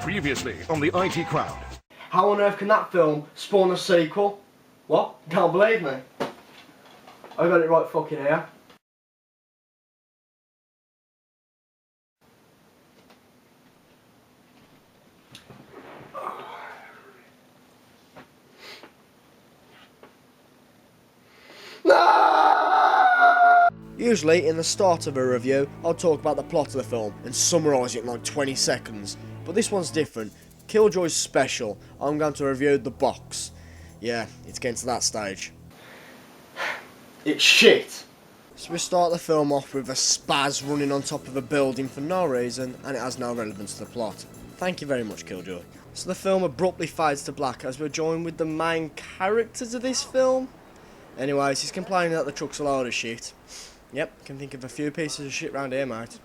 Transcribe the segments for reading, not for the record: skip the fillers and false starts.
Previously on the IT Crowd. How on earth can that film spawn a sequel? What? Can't believe me. I got it right fucking here. Usually, in the start of a review, I'll talk about the plot of the film and summarise it in like 20 seconds. But this one's different. Killjoy's special. I'm going to review the box. Yeah, it's getting to that stage. It's shit. So we start the film off with a spaz running on top of a building for no reason, and it has no relevance to the plot. Thank you very much, Killjoy. So the film abruptly fades to black as we're joined with the main characters of this film. Anyways, he's complaining that the truck's a load of shit. Yep, can think of a few pieces of shit round here, mate.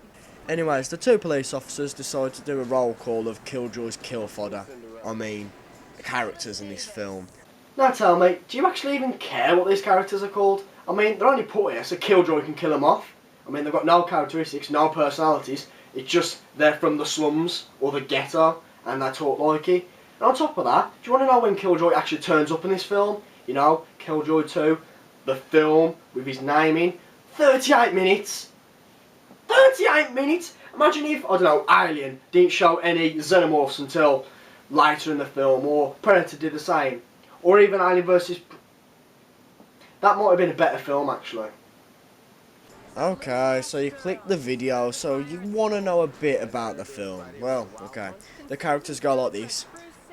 Anyways, the two police officers decide to do a roll call of Killjoy's kill fodder. I mean, the characters in this film. Now tell me, do you actually even care what these characters are called? I mean, they're only put here so Killjoy can kill them off. I mean, they've got no characteristics, no personalities. It's just they're from the slums or the ghetto and they talk like it. And on top of that, do you want to know when Killjoy actually turns up in this film? You know, Killjoy 2, the film with his name in. 38 minutes! 38 minutes! Imagine if, I don't know, Alien didn't show any xenomorphs until later in the film, or Predator did the same. Or even Alien vs. That might have been a better film, actually. Okay, so you click the video, so you want to know a bit about the film. Well, okay. The characters go like this.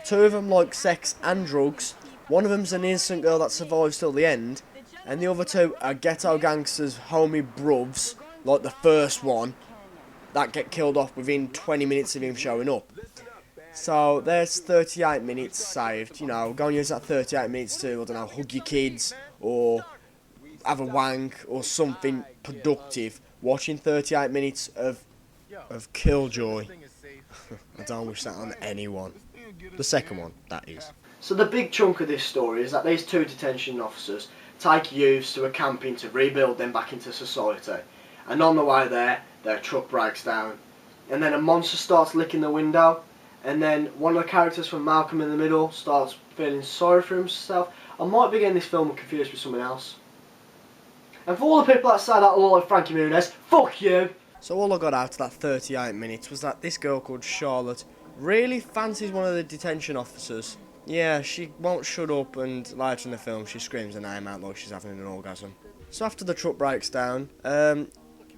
Two of them like sex and drugs. One of them's an innocent girl that survives till the end. And the other two are ghetto gangsters, homie bruvs, like the first one, that get killed off within 20 minutes of him showing up. So there's 38 minutes saved, you know, go and use that 38 minutes to, I don't know, hug your kids, or have a wank, or something productive, watching 38 minutes of Killjoy. I don't wish that on anyone. The second one, that is. So the big chunk of this story is that these two detention officers take youths to a camping to rebuild them back into society. And on the way there, their truck breaks down. And then a monster starts licking the window. And then one of the characters from Malcolm in the Middle starts feeling sorry for himself. I might be getting this film confused with something else. And for all the people that say that look like Frankie Muniz, fuck you! So all I got out of that 38 minutes was that this girl called Charlotte really fancies one of the detention officers. Yeah, she won't shut up, and later in the film she screams her name out like she's having an orgasm. So after the truck breaks down,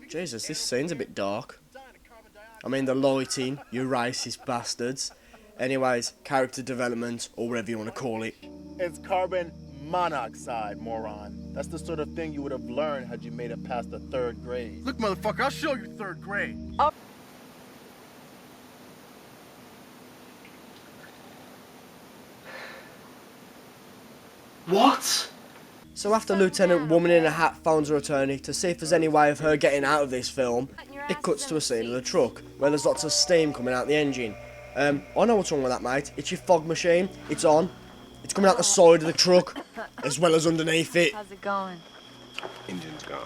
Jesus, this scene's a bit dark. I mean, the lighting, you racist bastards. Anyways, character development, or whatever you want to call it. It's carbon monoxide, moron. That's the sort of thing you would have learned had you made it past the 3rd grade. Look, motherfucker, I'll show you 3rd grade. What? So after Lieutenant Woman in a Hat phones her attorney to see if there's any way of her getting out of this film, it cuts to a scene of the truck, where there's lots of steam coming out the engine. I know what's wrong with that, mate. It's your fog machine. It's on. It's coming out the side of the truck, as well as underneath it. How's it going? Engine's gone.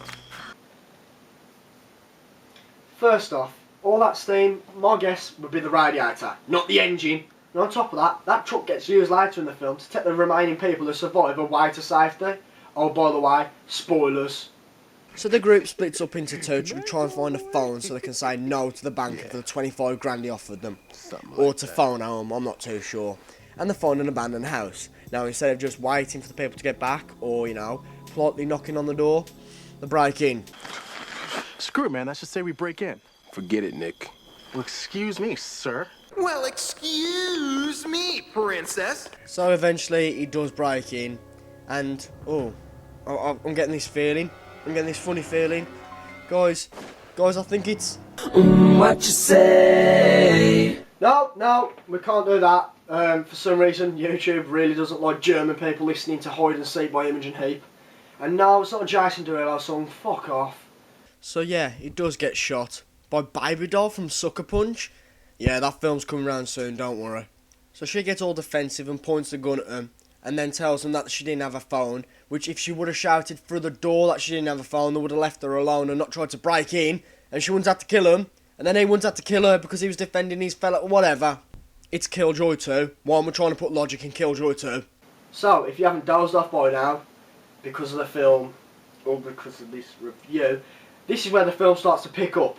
First off, all that steam, my guess, would be the radiator, not the engine. And on top of that, that truck gets used later in the film to take the remaining people who survive away to safety. Oh, by the way, spoilers. So the group splits up into two to try and find a phone so they can say no to the bank for the 25 grand he offered them. Or to phone home, I'm not too sure. And they find an abandoned house. Now, instead of just waiting for the people to get back, or, you know, politely knocking on the door, they break in. Screw it, man. I should say we break in. Forget it, Nick. Well, excuse me, sir. Well, excuse me, princess. So eventually he does break in, and I'm getting this feeling. I'm getting this funny feeling. Guys, I think it's... What you say? No, we can't do that. For some reason, YouTube really doesn't like German people listening to Hide and Seek by Imogen Heap. And no, it's not a Jason Derulo song, fuck off. So yeah, he does get shot by Baby Doll from Sucker Punch. Yeah, that film's coming round soon, don't worry. So she gets all defensive and points the gun at him, and then tells him that she didn't have a phone, which if she would have shouted through the door that she didn't have a phone, they would have left her alone and not tried to break in, and she wouldn't have to kill him, and then he wouldn't have to kill her because he was defending his fella, whatever. It's Killjoy 2. Why am I trying to put logic in Killjoy 2? So, if you haven't dozed off by now, because of the film, or because of this review, this is where the film starts to pick up.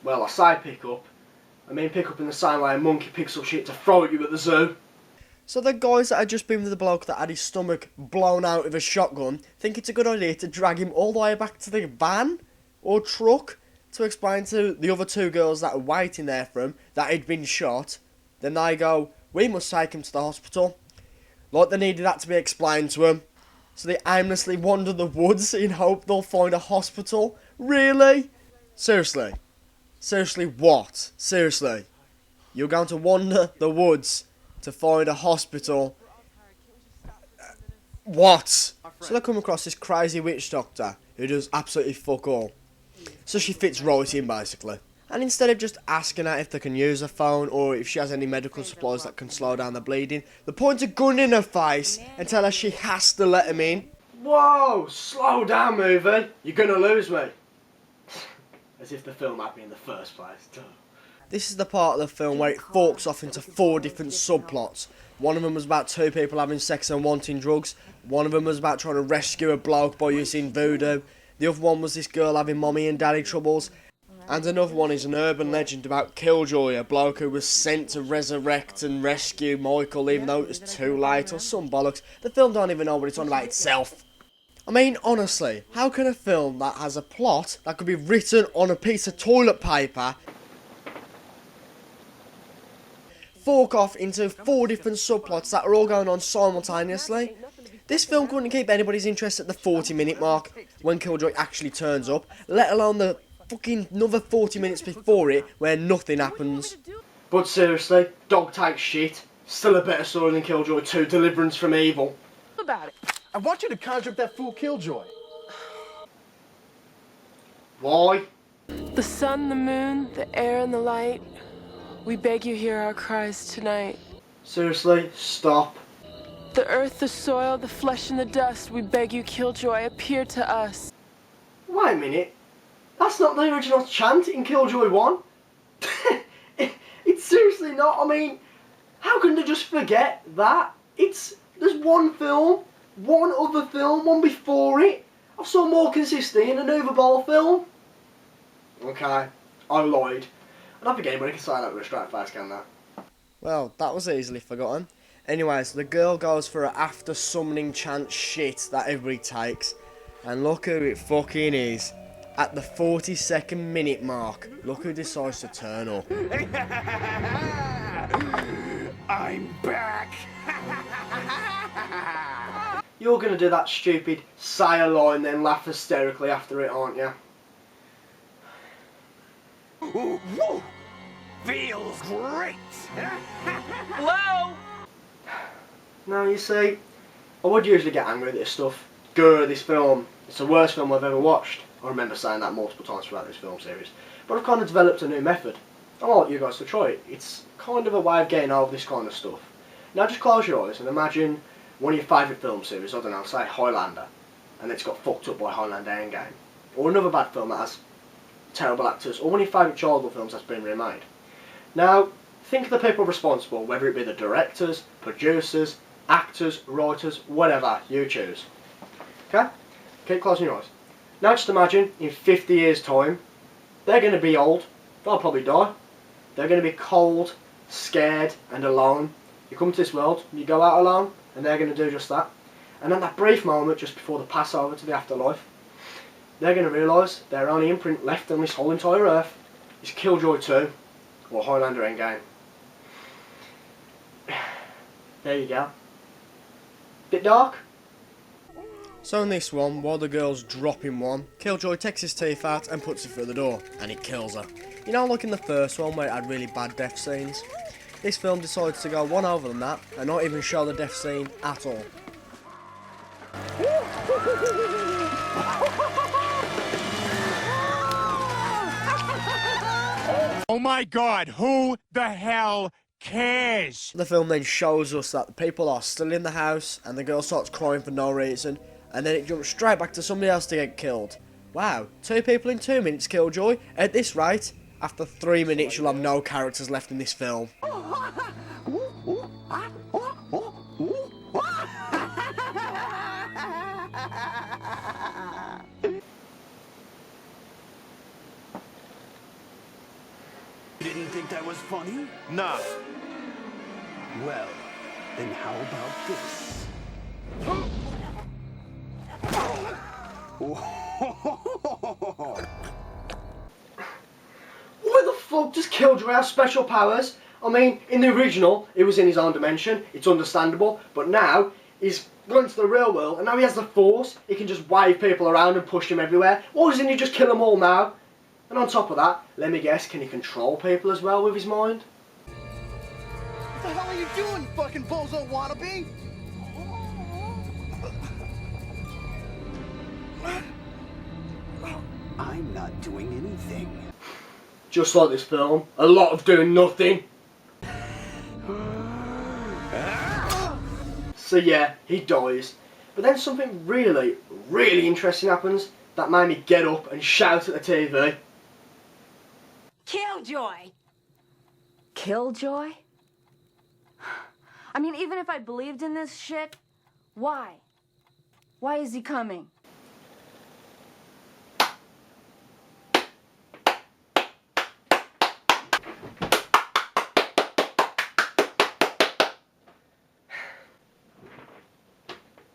Well, I say pick up. I mean pick up in the same way a monkey picks up shit to throw at you at the zoo. So the guys that had just been with the bloke that had his stomach blown out with a shotgun think it's a good idea to drag him all the way back to the van or truck to explain to the other two girls that are waiting there for him that he'd been shot. Then they go, we must take him to the hospital. Like they needed that to be explained to him. So they aimlessly wander the woods in hope they'll find a hospital. Really? Seriously? Seriously what? Seriously? You're going to wander the woods to find a hospital? What? So they come across this crazy witch doctor who does absolutely fuck all. So she fits right in basically. And instead of just asking her if they can use a phone or if she has any medical supplies that can slow down the bleeding, they point a gun in her face and tell her she has to let him in. Whoa, slow down movie, you're gonna lose me. As if the film had me in the first place. This is the part of the film where it forks off into 4 different subplots. One of them was about 2 people having sex and wanting drugs. One of them was about trying to rescue a bloke by using voodoo. The other one was this girl having mommy and daddy troubles. And another one is an urban legend about Killjoy, a bloke who was sent to resurrect and rescue Michael even though it was too late, or some bollocks. The film don't even know what it's on about itself. I mean, honestly, how can a film that has a plot that could be written on a piece of toilet paper fork off into 4 different subplots that are all going on simultaneously? This film couldn't keep anybody's interest at the 40-minute mark when Killjoy actually turns up, let alone the fucking another 40 minutes before it where nothing happens. But seriously, dog takes shit. Still a better story than Killjoy 2, Deliverance From Evil. About it. I want you to conjure up that fool Killjoy. Why? The sun, the moon, the air, and the light. We beg you hear our cries tonight. Seriously, stop. The earth, the soil, the flesh, and the dust. We beg you, Killjoy, appear to us. Wait a minute. That's not the original chant in Killjoy 1. It's seriously not. I mean, how can they just forget that? There's one film, one other film, one before it. I saw more consistency in an Overball film. Okay, I lied. I don't think anybody can say that with a straight face, can they? Well, that was easily forgotten. Anyways, the girl goes for an after summoning chant shit that everybody takes. And look who it fucking is. At the 42nd minute mark, look who decides to turn up. I'm back. You're gonna do that stupid say a line then laugh hysterically after it, aren't you? Ooh, woo. Feels great. Hello? Now you see, I would usually get angry at this stuff. Grr, this film, it's the worst film I've ever watched. I remember saying that multiple times throughout this film series. But I've kind of developed a new method. I want you guys to try it. It's kind of a way of getting over this kind of stuff. Now just close your eyes and imagine one of your favourite film series, I don't know, say Highlander, and it's got fucked up by Highlander Endgame. Or another bad film that has terrible actors, or one of your favourite childhood films that's been remade. Now, think of the people responsible, whether it be the directors, producers, actors, writers, whatever, you choose. Okay? Keep closing your eyes. Now just imagine, in 50 years' time, they're going to be old, they'll probably die, they're going to be cold, scared and alone. You come to this world, you go out alone, and they're going to do just that. And in that brief moment, just before the pass over to the afterlife, they're going to realise their only imprint left on this whole entire earth is Killjoy 2, or Highlander Endgame. There you go. Bit dark? So in this one, while the girl's dropping one, Killjoy takes his teeth out and puts it through the door, and it kills her. You know, like in the first one where it had really bad death scenes? This film decides to go one over than that, and not even show the death scene at all. Oh my god, who the hell cares? The film then shows us that the people are still in the house, and the girl starts crying for no reason, and then it jumps straight back to somebody else to get killed. Wow, 2 people in 2 minutes, Killjoy. At this rate, after 3 minutes you'll have no characters left in this film. Didn't think that was funny? Nah. Well, then how about this? Why the fuck does Killjoy have special powers? I mean, in the original, it was in his own dimension, it's understandable, but now, he's gone to the real world, and now he has the Force, he can just wave people around and push them everywhere. Why doesn't he just kill them all now? And on top of that, let me guess, can he control people as well with his mind? What the hell are you doing, you fucking bozo wannabe? I'm not doing anything. Just like this film, a lot of doing nothing. So yeah, he dies. But then something really, really interesting happens that made me get up and shout at the TV. Killjoy! Killjoy? I mean, even if I believed in this shit, why? Why is he coming?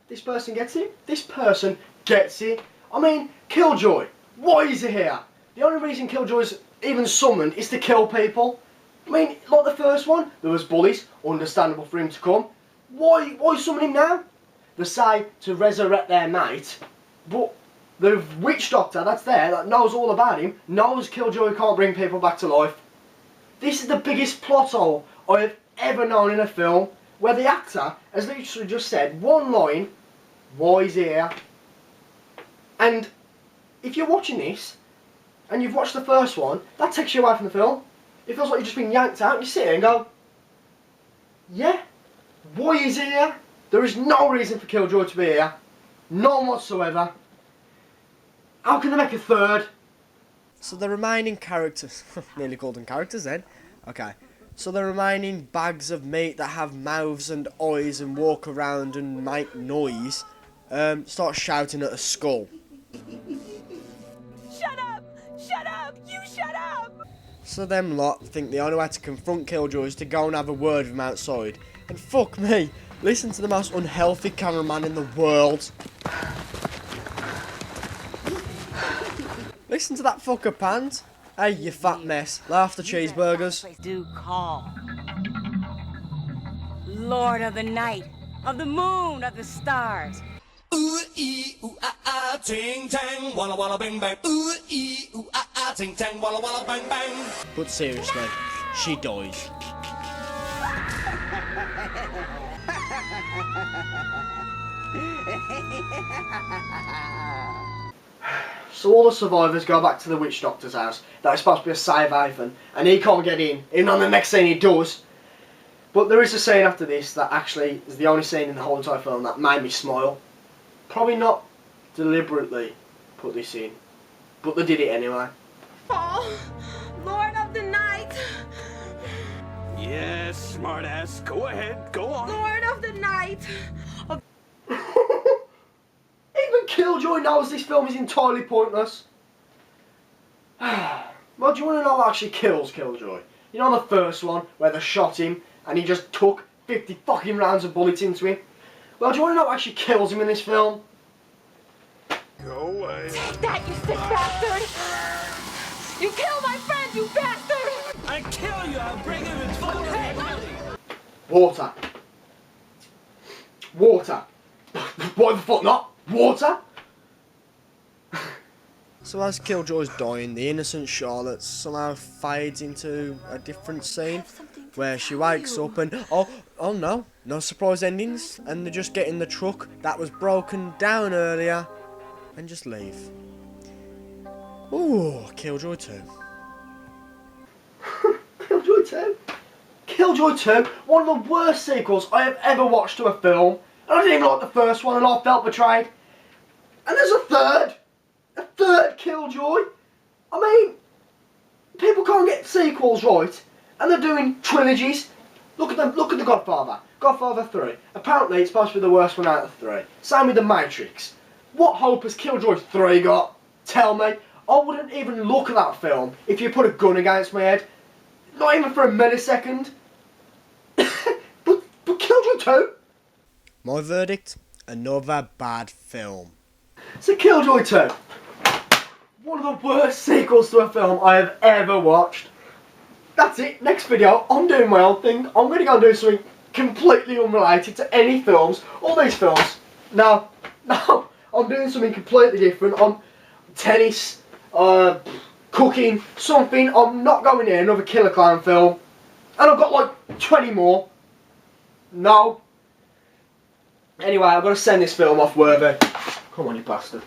This person gets it? This person gets it? I mean, Killjoy, why is he here? The only reason Killjoy's even summoned is to kill people. I mean, like the first one, there was bullies, understandable for him to come. Why summon him now? They say to resurrect their mate, but the witch doctor that's there, that knows all about him, knows Killjoy can't bring people back to life. This is the biggest plot hole I have ever known in a film, where the actor has literally just said one line, why is he here? And if you're watching this, and you've watched the first one, that takes you away from the film. It feels like you've just been yanked out, and you sit here and go, yeah, why is he here? There is no reason for Killjoy to be here. None whatsoever. How can they make a third? So the remaining characters, nearly called them characters then. Okay. So the remaining bags of meat that have mouths and eyes and walk around and make noise, start shouting at a skull. Shut up! Shut up! You shut up! So them lot think the only way to confront Killjoy is to go and have a word with him outside. And fuck me, listen to the most unhealthy cameraman in the world. Listen to that fucker pant. Hey, you fat mess. Laugh the cheeseburgers. Do call. Lord of the night, of the moon, of the stars. Ooh ee ooh ah ah ting tang walla walla bang bang. Ooh ee ooh ah ah ting tang walla walla bang bang. But seriously, she dies. So all the survivors go back to the witch doctor's house. That is supposed to be a safe haven, and he can't get in. Even on the next scene he does. But there is a scene after this that actually is the only scene in the whole entire film that made me smile. Probably not deliberately put this in, but they did it anyway. Fall, Lord of the night, Yes, smartass. Go ahead. Go on. Lord of the night. Even Killjoy knows this film is entirely pointless. Well, do you want to know what actually kills Killjoy? You know the first one, where they shot him, and he just took 50 fucking rounds of bullets into him? Well, do you want to know what actually kills him in this film? Go away. Take that, you sick bastard! You killed my friend, you bastard! I kill you, I'll bring him in full Water. Water. Why the fuck not? Water? So as Killjoy's dying, the innocent Charlotte somehow fades into a different scene where she wakes up and oh no surprise endings, and they just get in the truck that was broken down earlier and just leave. Ooh, Killjoy 2. Killjoy 2? Killjoy 2? One of the worst sequels I have ever watched to a film. And I didn't even like the first one and I felt betrayed. And there's a third! A third Killjoy! I mean, people can't get sequels right. And they're doing trilogies. Look at them. Look at the Godfather. Godfather 3. Apparently, it's supposed to be the worst one out of 3. Same with the Matrix. What hope has Killjoy 3 got? Tell me. I wouldn't even look at that film if you put a gun against my head. Not even for a millisecond. but Killjoy 2? My verdict, another bad film. So Killjoy 2. One of the worst sequels to a film I have ever watched. That's it. Next video, I'm doing my own thing. I'm going to go and do something completely unrelated to any films. All these films. No. I'm doing something completely different. I'm tennis, cooking, something. I'm not going near another Killer Clown film. And I've got like 20 more. No. Anyway, I've got to send this film off, Worthy. Come on, you bastard.